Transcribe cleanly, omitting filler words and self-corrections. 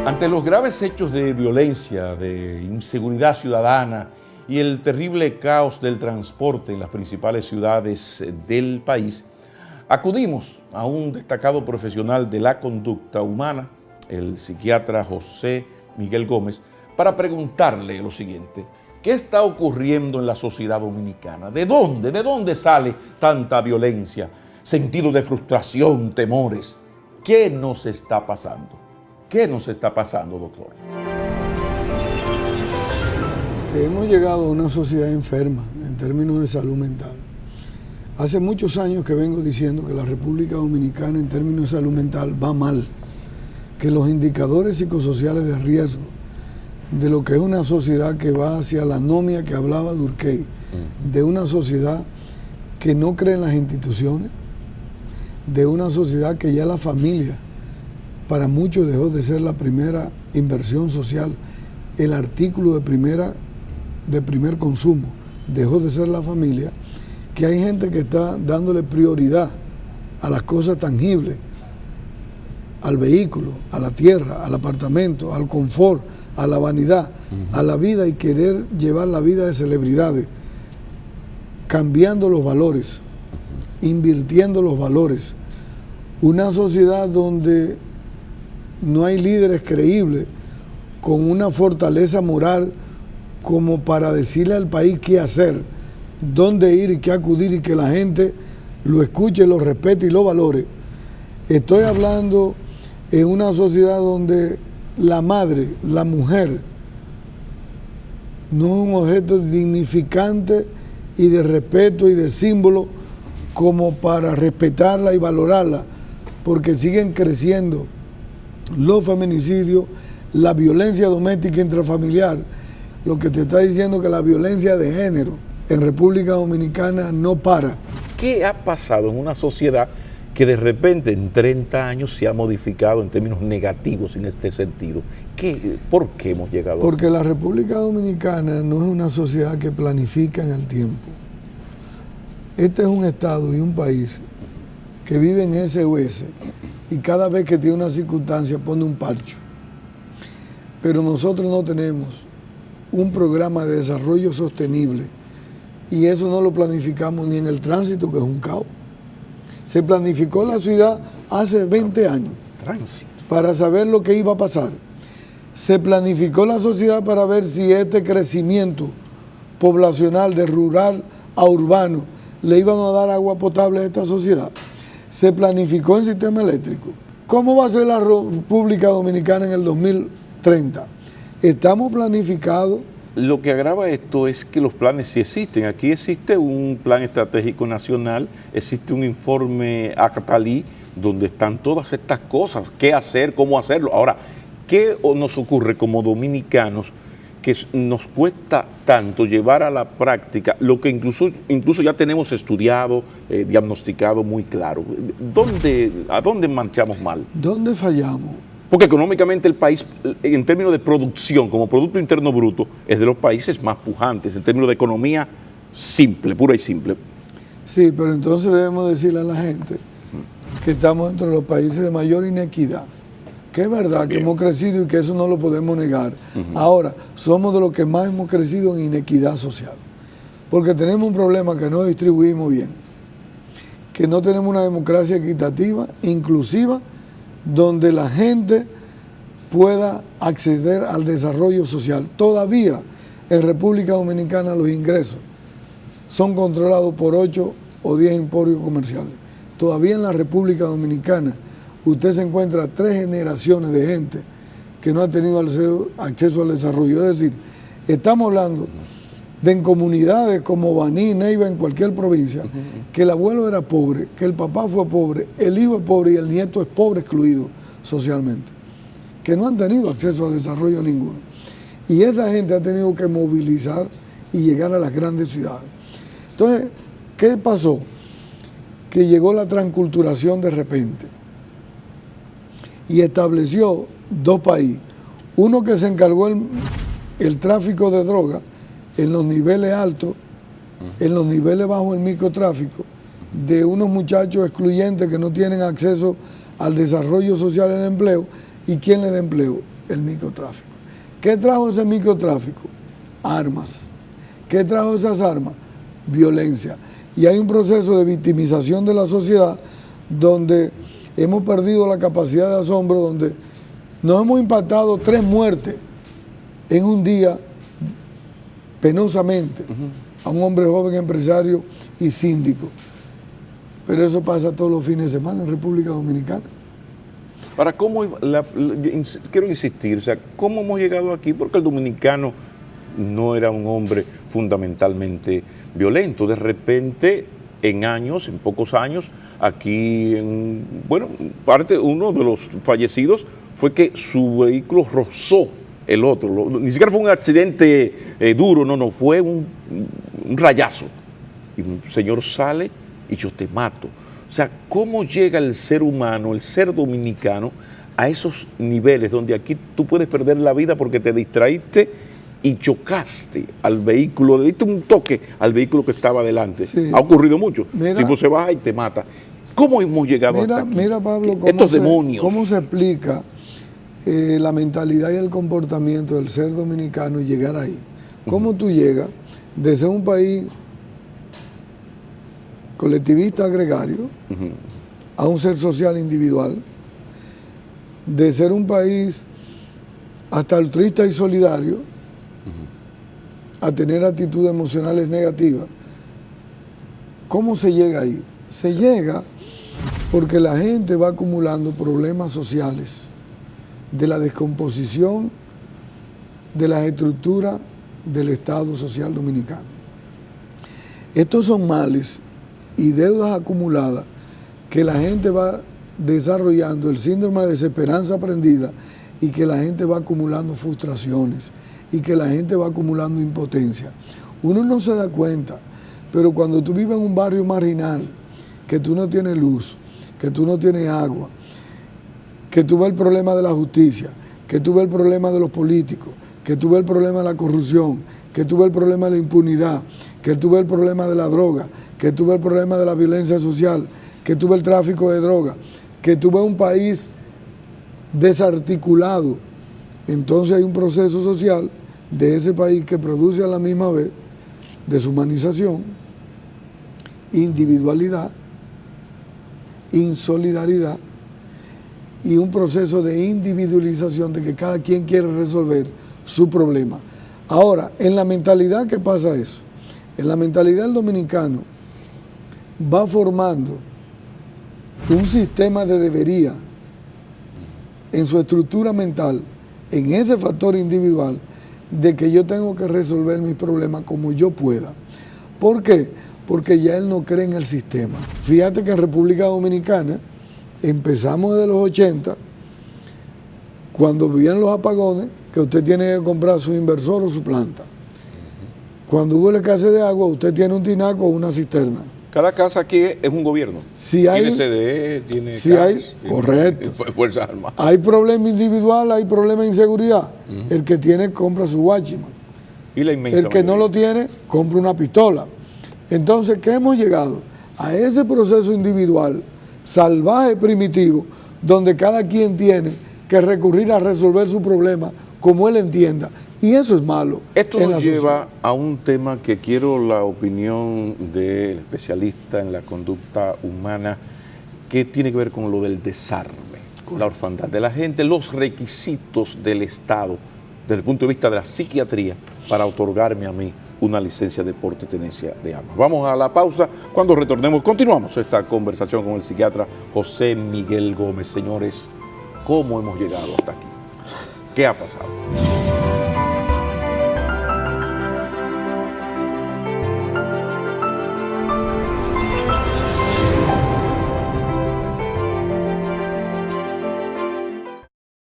Ante los graves hechos de violencia, de inseguridad ciudadana y el terrible caos del transporte en las principales ciudades del país, acudimos a un destacado profesional de la conducta humana, el psiquiatra José Miguel Gómez, para preguntarle lo siguiente: ¿qué está ocurriendo en la sociedad dominicana? ¿De dónde sale tanta violencia, sentido de frustración, temores? ¿Qué nos está pasando? ¿Qué nos está pasando, doctor? Que hemos llegado a una sociedad enferma en términos de salud mental. Hace muchos años que vengo diciendo que la República Dominicana en términos de salud mental va mal, que los indicadores psicosociales de riesgo de lo que es una sociedad que va hacia la anomia que hablaba Durkheim, de una sociedad que no cree en las instituciones, de una sociedad que ya la familia para muchos dejó de ser la primera inversión social, el artículo de primer consumo, dejó de ser la familia, que hay gente que está dándole prioridad a las cosas tangibles, al vehículo, a la tierra, al apartamento, al confort, a la vanidad, a la vida, y querer llevar la vida de celebridades, cambiando los valores, invirtiendo los valores. Una sociedad donde no hay líderes creíbles con una fortaleza moral como para decirle al país qué hacer, dónde ir y qué acudir, y que la gente lo escuche, lo respete y lo valore. Estoy hablando en una sociedad donde la madre, la mujer, no es un objeto dignificante y de respeto y de símbolo como para respetarla y valorarla, porque siguen creciendo los feminicidios, la violencia doméstica intrafamiliar, lo que te está diciendo que la violencia de género en República Dominicana no para. ¿Qué ha pasado en una sociedad que de repente en 30 años se ha modificado en términos negativos en este sentido? ¿Por qué hemos llegado a Porque la República Dominicana no es una sociedad que planifica en el tiempo. Este es un estado y un país que vive en SOS, y cada vez que tiene una circunstancia pone un parcho. Pero nosotros no tenemos un programa de desarrollo sostenible, y eso no lo planificamos ni en el tránsito, que es un caos. Se planificó la ciudad hace 20 años para saber lo que iba a pasar. Se planificó la sociedad para ver si este crecimiento poblacional de rural a urbano le iban a dar agua potable a esta sociedad. Se planificó el sistema eléctrico. ¿Cómo va a ser la República Dominicana en el 2030? Estamos planificados. Lo que agrava esto es que los planes sí existen. Aquí existe un plan estratégico nacional, existe un informe ACTALI donde están todas estas cosas, qué hacer, cómo hacerlo. Ahora, ¿qué nos ocurre como dominicanos que nos cuesta tanto llevar a la práctica lo que incluso ya tenemos estudiado, diagnosticado muy claro? ¿A dónde marchamos mal? ¿Dónde fallamos? Porque económicamente el país, en términos de producción, como Producto Interno Bruto, es de los países más pujantes, en términos de economía simple, pura y simple. Sí, pero entonces debemos decirle a la gente que estamos entre los países de mayor inequidad, que es verdad que hemos crecido y que eso no lo podemos negar. Ahora, somos de los que más hemos crecido en inequidad social, porque tenemos un problema que no distribuimos bien, que no tenemos una democracia equitativa, inclusiva, donde la gente pueda acceder al desarrollo social. Todavía en República Dominicana los ingresos son controlados por 8 o 10 emporios comerciales. Todavía en la República Dominicana usted se encuentra 3 generaciones de gente que no ha tenido acceso al desarrollo. Es decir, estamos hablando de en comunidades como Baní, Neiva, en cualquier provincia, que el abuelo era pobre, que el papá fue pobre, el hijo es pobre y el nieto es pobre, excluido socialmente, que no han tenido acceso a desarrollo ninguno. Y esa gente ha tenido que movilizar y llegar a las grandes ciudades. Entonces, ¿qué pasó? Que llegó la transculturación de repente y estableció 2 países. Uno que se encargó el tráfico de drogas en los niveles altos, en los niveles bajos el microtráfico, de unos muchachos excluyentes que no tienen acceso al desarrollo social y al empleo. ¿Y quién le da empleo? el microtráfico. ¿Qué trajo ese microtráfico? Armas. ¿Qué trajo esas armas? Violencia. Y hay un proceso de victimización de la sociedad donde hemos perdido la capacidad de asombro, donde nos hemos impactado 3 muertes en un día penosamente a un hombre joven empresario y síndico. Pero eso pasa todos los fines de semana en República Dominicana. Ahora, quiero insistir, o sea, ¿cómo hemos llegado aquí? Porque el dominicano no era un hombre fundamentalmente violento. De repente, en pocos años, aquí, uno de los fallecidos fue que su vehículo rozó el otro. Ni siquiera fue un accidente duro, no, fue un rayazo. Y un señor sale y yo te mato. O sea, ¿cómo llega el ser humano, el ser dominicano, a esos niveles donde aquí tú puedes perder la vida porque te distraíste y chocaste al vehículo, le diste un toque al vehículo que estaba adelante? Sí. Ha ocurrido mucho. El tipo se baja y te mata. ¿Cómo hemos llegado hasta aquí? Mira, Pablo, estos demonios. ¿Cómo se explica la mentalidad y el comportamiento del ser dominicano y llegar ahí? ¿Cómo tú llegas de ser un país colectivista gregario a un ser social individual, de ser un país hasta altruista y solidario a tener actitudes emocionales negativas? ¿Cómo se llega ahí? Se llega porque la gente va acumulando problemas sociales de la descomposición de las estructuras del Estado social dominicano. Estos son males y deudas acumuladas que la gente va desarrollando, el síndrome de desesperanza aprendida, y que la gente va acumulando frustraciones y que la gente va acumulando impotencia. Uno no se da cuenta, pero cuando tú vives en un barrio marginal, que tú no tienes luz, que tú no tienes agua, que tú ves el problema de la justicia, que tú ves el problema de los políticos, que tú ves el problema de la corrupción, que tú ves el problema de la impunidad, que tú ves el problema de la droga, que tú ves el problema de la violencia social, que tú ves el tráfico de droga, que tú ves un país desarticulado, entonces hay un proceso social de ese país que produce a la misma vez deshumanización, individualidad, insolidaridad y un proceso de individualización de que cada quien quiere resolver su problema. Ahora, en la mentalidad, ¿qué pasa eso? En la mentalidad del dominicano va formando un sistema de debería en su estructura mental, en ese factor individual, de que yo tengo que resolver mis problemas como yo pueda. ¿Por qué? Porque ya él no cree en el sistema. Fíjate que en República Dominicana empezamos desde los 80, cuando vienen los apagones, que usted tiene que comprar su inversor o su planta. Cuando hubo la escasez de agua, usted tiene un tinaco o una cisterna. Cada casa aquí es un gobierno. Si hay, tiene CDE, tiene si CAS, hay, tiene correcto. Fuerzas Armadas. Hay problema individual, hay problema de inseguridad. El que tiene, compra su Watchman. Y la inmensa El que mayoría. no lo tiene, compra una pistola. Entonces, ¿qué hemos llegado? A ese proceso individual, salvaje, primitivo, donde cada quien tiene que recurrir a resolver su problema como él entienda. Y eso es malo. Esto nos lleva a un tema que quiero la opinión del especialista en la conducta humana, que tiene que ver con lo del desarme, la orfandad de la gente, los requisitos del Estado, desde el punto de vista de la psiquiatría, para otorgarme a mí una licencia de porte y tenencia de armas. Vamos a la pausa. Cuando retornemos, continuamos esta conversación con el psiquiatra José Miguel Gómez. Señores, ¿cómo hemos llegado hasta aquí? ¿Qué ha pasado?